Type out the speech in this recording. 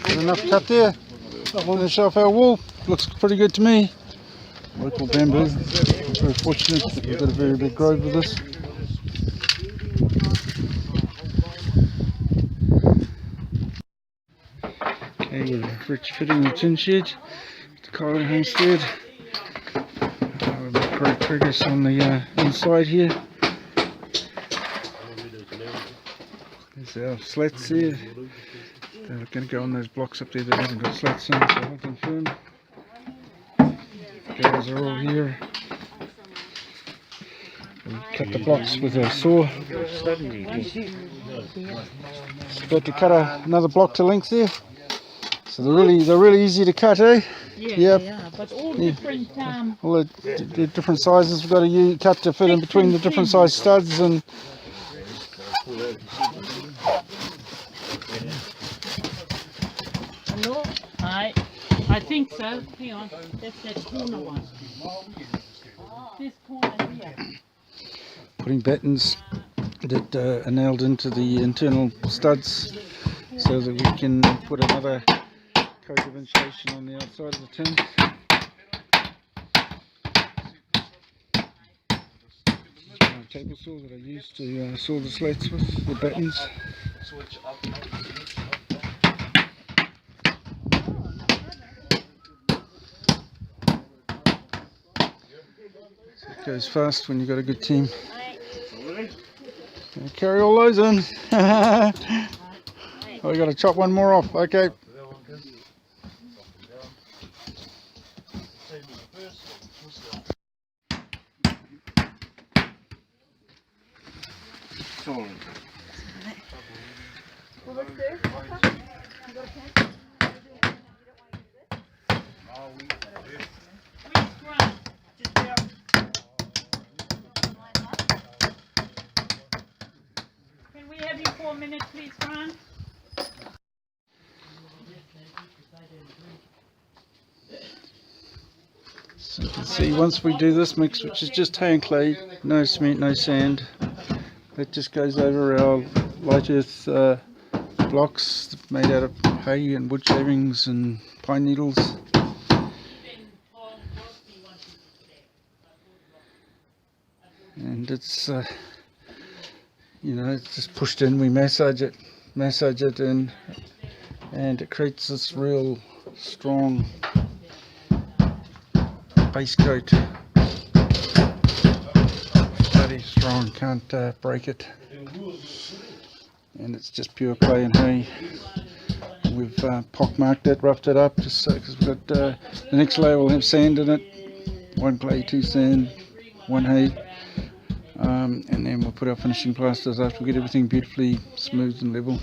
Enough cut there. Finish off our wall. Looks pretty good to me. Local bamboo. Very fortunate that we've got a very big grove with this. Okay, we're retrofitting the tin shed to Kaiwai homestead. We've made great progress on the inside here. There's our slats there. They're going to go on those blocks up there that haven't got slats in, so hold them firm. The guys are all here. We cut the blocks with a saw. Got to cut another block to length there. So they're really easy to cut, eh? Yeah, but all different. All the different sizes we've got to cut to fit in between the different size studs and. Hello? I think so. Hang on. That's that corner one. This corner here. Putting battens that are nailed into the internal studs so that we can put another coat of insulation on the outside of the tin. My table saw that I used to saw the slats with the battens. It goes fast when you've got a good team. Carry all those in. Oh, we got to chop one more off. Okay. Can we have you for a minute, please, Ron? So you can see once we do this mix, which is just hay and clay, no cement, no sand, that just goes over our light earth blocks made out of hay and wood shavings and pine needles. And it's it's just pushed in, we massage it in, and it creates this real strong base coat. Bloody strong, can't break it. And it's just pure clay and hay. We've pockmarked it, roughed it up, just so, because we've got the next layer will have sand in it. 1 clay, 2 sand, 1 hay. And then we'll put our finishing plasters after we get everything beautifully smooth and level.